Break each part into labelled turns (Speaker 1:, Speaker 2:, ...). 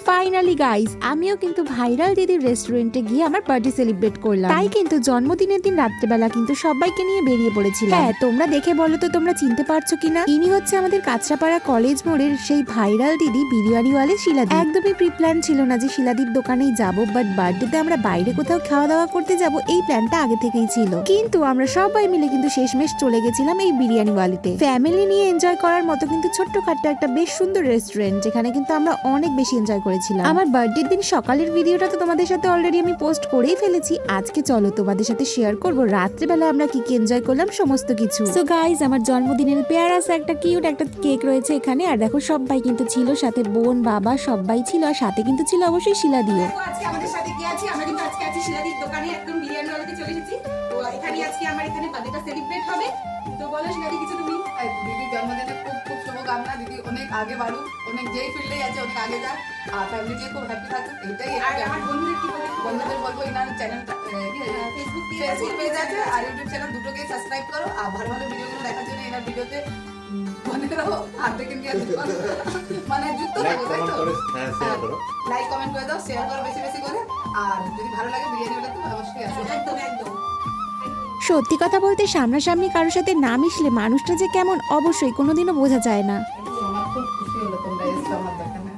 Speaker 1: Finally guys, আমিও কিন্তু viral দিদির রেস্টুরেন্টে গিয়ে আমার বার্থডে সেলিব্রেট করলাম। তাই কিন্তু জন্মদিনের দিন রাত্রেবেলা কিন্তু সবাইকে নিয়ে বেরিয়ে পড়েছিলাম। হ্যাঁ, তোমরা দেখে বলো তো তোমরা চিনতে পারছো কিনা? ইনি হচ্ছে আমাদের কাঁচরাপাড়া কলেজ মোড়ের সেই ভাইরাল দিদি বিরিয়ানিওয়ালে শিলাদি। একদমই প্রি প্ল্যান ছিল না যে শিলাদির দোকানেই যাব, বাট বার্থডেতে আমরা বাইরে কোথাও খাওয়া দাওয়া করতে যাব এই প্ল্যানটা আগে থেকেই ছিল। কিন্তু আমরা সবাই মিলে কিন্তু শেষমেশ চলে গেছিলাম এই বিরিয়ানিওয়ালিতে। ফ্যামিলি নিয়ে এনজয় করার মতো কিন্তু ছোট্টখাট্ট একটা বেশ সুন্দর রেস্টুরেন্ট, যেখানে কিন্তু আমরা অনেক বেশি এনজয় করেছিলাম। আমার বার্থডের দিন সকালের ভিডিওটা তো তোমাদের সাথে অলরেডি আমি পোস্ট করেই ফেলেছি। আজকে চলো তোমাদের সাথে শেয়ার করব রাত্রেবেলা আমরা কি কি এনজয় করলাম সমস্ত কিছু। সো গাইজ, আমার জন্মদিনের পেয়ারাস একটা কিউট একটা কেক রয়েছে এখানে, আর দেখো সবাই কিন্তু ছিল, সাথে বোন বাবা সবাই ছিল, আর সাথে কিন্তু ছিল অবশ্যই শিলাদিও।
Speaker 2: আজকে আমাদের সাথে কি আছে, আমরা কিন্তু আজকে আছি শিলাদির দোকানে, একদম বিরিয়ানি ওয়ালাতে চলে এসেছি। তো এখানে আজকে আমার এখানে বার্থডেটা সেলিব্রেট হবে। তো বলো শিলাদি কিছু তুমি।
Speaker 3: দিদির জন্মদিনে খুব খুব শুভকামনা। দিদি অনেক আগে বাড়ুক, অনেক যেই ফিল্ডেই আছে অনেক আগে যাক, আর ফ্যামিলি নিয়ে খুব হ্যাপি থাকুক। এইটাই
Speaker 2: আর আমার বন্ধুদের কি বলবো,
Speaker 3: বন্ধুদের বলবো এনার চ্যানেল
Speaker 2: ফেসবুক
Speaker 3: পেজ আছে আর ইউটিউব চ্যানেল দুটোকে সাবস্ক্রাইব করো, আর ভালো ভালো ভিডিওগুলো দেখার জন্য এনার ভিডিওতে মনে করো হাত থেকে নিয়ে মানে যুক্ত থাকো, তাই তো? লাইক কমেন্ট করে দাও, শেয়ার করো বেশি বেশি করে, আর যদি ভালো লাগে বিরিয়ানি হলে তো অবশ্যই আসো।
Speaker 2: একদম একদম।
Speaker 1: সত্যি কথা বলতে সামনাসামনি কারোর সাথে না মিশলে মানুষটা যে কেমন অবশ্যই কোনোদিনও বোঝা যায় না।
Speaker 3: আমার খুব খুশি হলো তোমরা এসছো আমার দোকানে।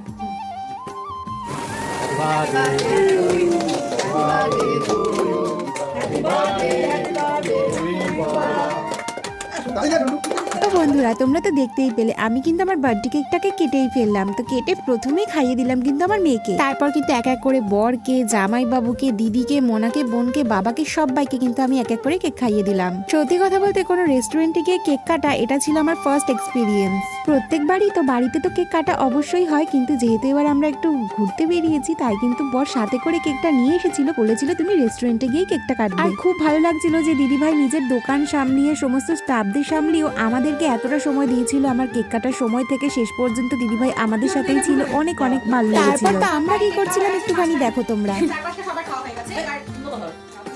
Speaker 3: তো বন্ধুরা, তোমরা তো দেখতেই পেলে আমি কিন্তু আমার বার্থডে কেকটাকে কেটেই ফেললাম। তো কেটে প্রথমেই খাইয়ে দিলাম কিন্তু আমার মেয়েকে, তারপর কিন্তু এক এক করে বরকে, জামাই বাবুকে, দিদিকে, মোনাকে, বোনকে, বাবাকে সবাইকে কিন্তু আমি এক এক করে কেক খাইয়ে দিলাম। সত্যি কথা বলতে কোনো রেস্টুরেন্টে গিয়ে কেক কাটা এটা ছিল আমার ফার্স্ট এক্সপিরিয়েন্স। প্রত্যেকবারই তো বাড়িতে তো কেক কাটা অবশ্যই হয়, কিন্তু যেহেতু এবার আমরা একটু ঘুরতে বেরিয়েছি তাই কিন্তু বর সাথে করে কেকটা নিয়ে এসেছিল, বলেছিল তুমি রেস্টুরেন্টে গিয়ে কেকটা কাটবে। আর খুব ভালো লাগছিল যে দিদিভাই নিজের দোকান সামলিয়ে সমস্ত স্টাফদের সামলিয়েও আমাদেরকে এতটা সময় দিয়েছিল। আমার কেক কাটার সময় থেকে শেষ পর্যন্ত দিদিভাই আমাদের সাথেই ছিল, অনেক অনেক ভালো লেগেছিল। তারপর তো আমরা কি করছিলাম একটুখানি দেখো তোমরা।
Speaker 2: চারপাশে সবার খাওয়া হয়ে গেছে। এবার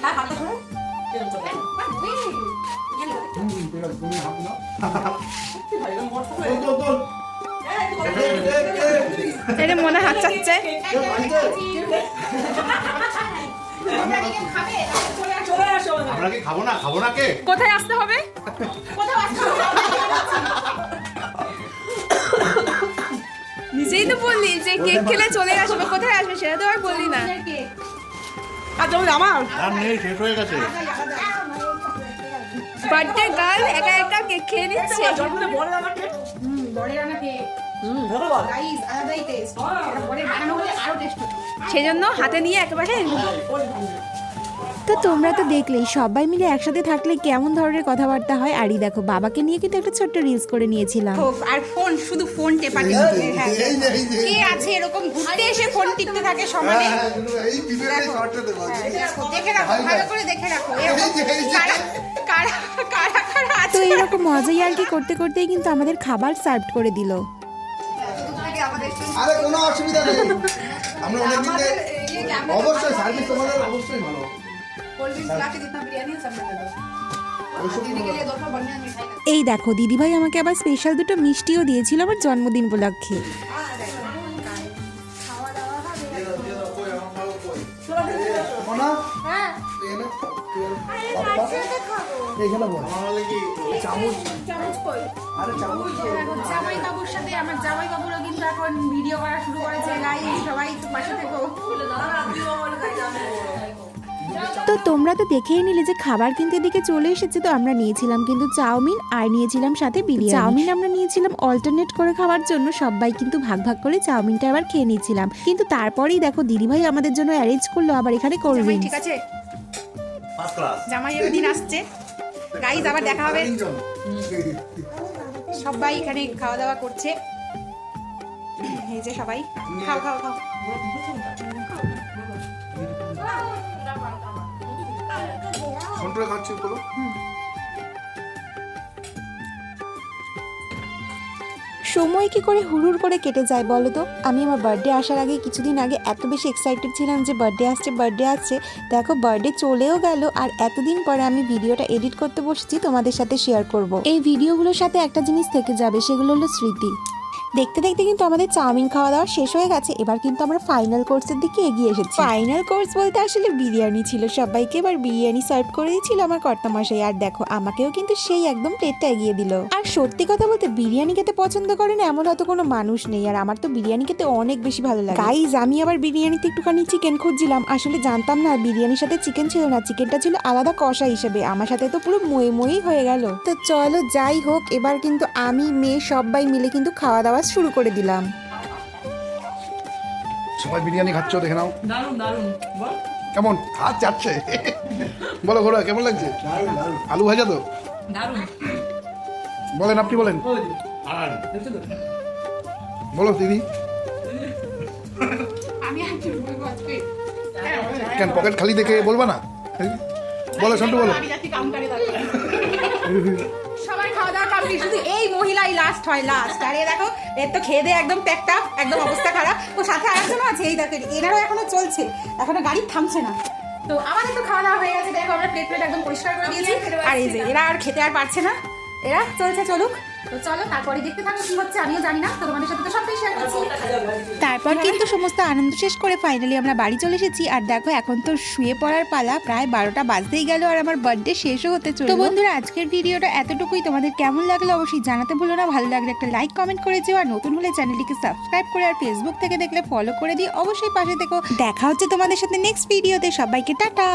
Speaker 3: হ্যাঁ হাতটা ধরো।
Speaker 1: এটা মনে হাত চাচ্ছে।
Speaker 4: আমরা কি খাবো না কে?
Speaker 1: কোথায় আসতে হবে? নিজেই তো বললি যে কেক খেলে চলে আসবে, কোথায় আসবে সেটা তো আর বললি না।
Speaker 3: আর তুমি আমার
Speaker 4: আর নেই, শেষ হয়ে গেছে।
Speaker 1: বার্থডে গার্ল একা একা কেক খেয়ে নিচ্ছে।
Speaker 3: বড় আমাকে
Speaker 2: বড়ের আমাকে
Speaker 3: ধরো বল।
Speaker 2: গাইস আলাদাই টেস্ট। এটা বড়ের বানানো হলে আরো টেস্ট হতো।
Speaker 1: সেজন্য হাতে নিয়ে একেবারে। তো তোমরা তো দেখলেই সবাই মিলে একসাথে থাকলে কেমন ধরনের কথাবার্তা হয়। আরই দেখো বাবাকে নিয়ে কিন্তু একটা ছোট্ট রিলস করে নিয়েছিলাম।
Speaker 2: আর ফোন, শুধু ফোন টেপাটি। হ্যাঁ, কে আছে এরকম ঘুরতে এসে ফোন টিপতে থাকে সমানে? দেখে রাখো, ভালো করে দেখে রাখো। এরকম কারা কারা কারা
Speaker 1: তো
Speaker 2: আছে?
Speaker 1: এরকম মজাই আর কি করতে করতেই কিন্তু আমাদের খাবার সার্ভ করে দিল।
Speaker 5: আরে কোনো অসুবিধা নেই, আমরা অনেকদিন অবশ্যই সার্ভিস তোমাদের অবশ্যই ভালো।
Speaker 3: कोल्ड ड्रिंक्स ला के जितना बिरयानी है सब में दे दो। दीदी के लिए दो बढ़िया मिठाई ला।
Speaker 1: এই দেখো দিদিভাই আমাকে আবার স্পেশাল দুটো মিষ্টিও দিয়েছিল আমার জন্মদিন উপলক্ষে।
Speaker 5: মোনা এনে এইখানে বল চামচ
Speaker 2: চামচ কই?
Speaker 5: আরে চামচ
Speaker 2: জামাই বাবুর সাথে আমার জামাই বাবুরও কিন্তু এখন ভিডিও করা শুরু করেছে। গাইস সবাই একটু পাশে থেকো।
Speaker 1: তো তোমরা তো দেখেই নিলে যে খাবার কিন্তু এদিকে চলে এসেছে। তো আমরা নিয়েছিলাম কিন্তু চাউমিন আর নিয়েছিলাম সাথে বিরিয়ানি। চাউমিন আমরা নিয়েছিলাম অল্টারনেট করে খাওয়ার জন্য, সবাই কিন্তু ভাগ ভাগ করে চাউমিনটা আবার খেয়ে নিয়েছিলাম। কিন্তু তারপরেই দেখো দিদিভাই আমাদের জন্য অ্যারেঞ্জ করলো আবার এখানে কোল্ড
Speaker 2: জামাই
Speaker 1: ড্রিঙ্কস।
Speaker 2: ঠিক আছে?
Speaker 4: First class.
Speaker 2: জামাইয়ের দিন আসছে। গাইস আবার দেখা হবে। সবাই এখানে খাওয়া দাওয়া করছে। এই যে সবাই খাও খাও খাও।
Speaker 5: কন্ট্রোল খাচ্ছি বলো।
Speaker 1: সময় কি করে হুড়ুর করে কেটে যায় বলো তো। আমি আমার বার্থডে আসার আগে কিছুদিন আগে এত বেশি এক্সাইটেড ছিলাম যে বার্থডে আসছে। দেখো বার্থডে চলেও গেল, আর এতদিন পরে আমি ভিডিওটা এডিট করতে বসেছি তোমাদের সাথে শেয়ার করব। এই ভিডিওগুলোর সাথে একটা জিনিস থেকে যাবে, সেগুলো হলো স্মৃতি। দেখতে দেখতে কিন্তু আমাদের চাউমিন খাওয়া দাওয়া শেষ হয়ে গেছে। এবার কিন্তু আমরা ফাইনাল কোর্সের দিকে এগিয়ে এসেছি। ফাইনাল কোর্স বলতে আসলে বিরিয়ানি ছিল, সবাইকে এবার বিরিয়ানি সার্ভ করে দিয়েছিল আমার কর্তামশাই। আর দেখো আমাকেও কিন্তু সেই একদম প্লেটটা এগিয়ে দিল। আর সত্যি কথা বলতে বিরিয়ানি খেতে পছন্দ করে না এমন হয়তো কোনো মানুষ নেই, আর আমার তো বিরিয়ানি খেতে অনেক বেশি ভালো লাগে। গাইজ আমি আবার বিরিয়ানিতে একটুখানি চিকেন খুঁজছিলাম, আসলে জানতাম না বিরিয়ানির সাথে চিকেন ছিল না, চিকেনটা ছিল আলাদা কষা হিসেবে। আমার সাথে তো পুরো মই হয়ে গেল। তো চলো যাই হোক, এবার কিন্তু আমি মেয়ে সবাই মিলে কিন্তু খাওয়া দাওয়া শুরু করে দিলাম।
Speaker 5: সবাই বিরিয়ানি খাচ্ছ দেখে নাও।
Speaker 6: দারুন দারুন বল
Speaker 5: কেমন হাত চাটছে বলো ঘোরা কেমন লাগছে? আলু ভাজা তো
Speaker 6: দারুন
Speaker 5: বলেন, আপনি বলেন,
Speaker 4: আর
Speaker 6: দেখছো তো
Speaker 5: বলো দিদি।
Speaker 2: আমি একটু বলবো আজকে
Speaker 5: কেন পকেট খালি দেখে বলবা না? বলো সন্টু বলো।
Speaker 2: আমি যাচ্ছি কাউন্টারে দাঁড়াতে। সবাই খাওয়া দাওয়া কমপ্লিট, শুধু এই মহিলাই লাস্ট হয় লাস্ট। আর এ দেখো এর তো খেয়ে দিয়ে একদম প্যাকটা একদম অবস্থা খারাপ। তো সাথে আরেকজনও আছে, এই দেখো এনারও এখনো চলছে, এখনো গাড়ি থামছে না। তো আমাদের তো খাওয়া দাওয়া হয়ে গেছে, দেখো আমরা প্লেট একদম পরিষ্কার করে দিয়েছি। আর এই যে এরা আর খেতে আর পারছে না, এরা চলছে চলুক। তো চলো তারপরে দেখতে থাকো কি হচ্ছে, আমিও জানি না, তো তোমাদের সাথে তো সবটাই শেয়ার করছি।
Speaker 1: তারপর কিন্তু সমস্ত আনন্দ শেষ করে ফাইনালি আমরা বাড়ি চলে এসেছি। আর দেখো এখন তো শুয়ে পড়ার পালা, প্রায় 12টা বাজতেই গেল আর আমার বার্থডে শেষও হতে চলল। তো বন্ধুরা আজকের ভিডিওটা এতটুকুই, তোমাদের কেমন লাগলো অবশ্যই জানাতে ভুলো না। ভালো লাগলে একটা লাইক কমেন্ট করে যেও, আর নতুন হলে চ্যানেলটিকে সাবস্ক্রাইব করে আর ফেসবুক থেকে দেখলে ফলো করে দিও, অবশ্যই পাশে থেকো। দেখা হচ্ছে তোমাদের সাথে নেক্সট ভিডিওতে, সবাইকে টাটা।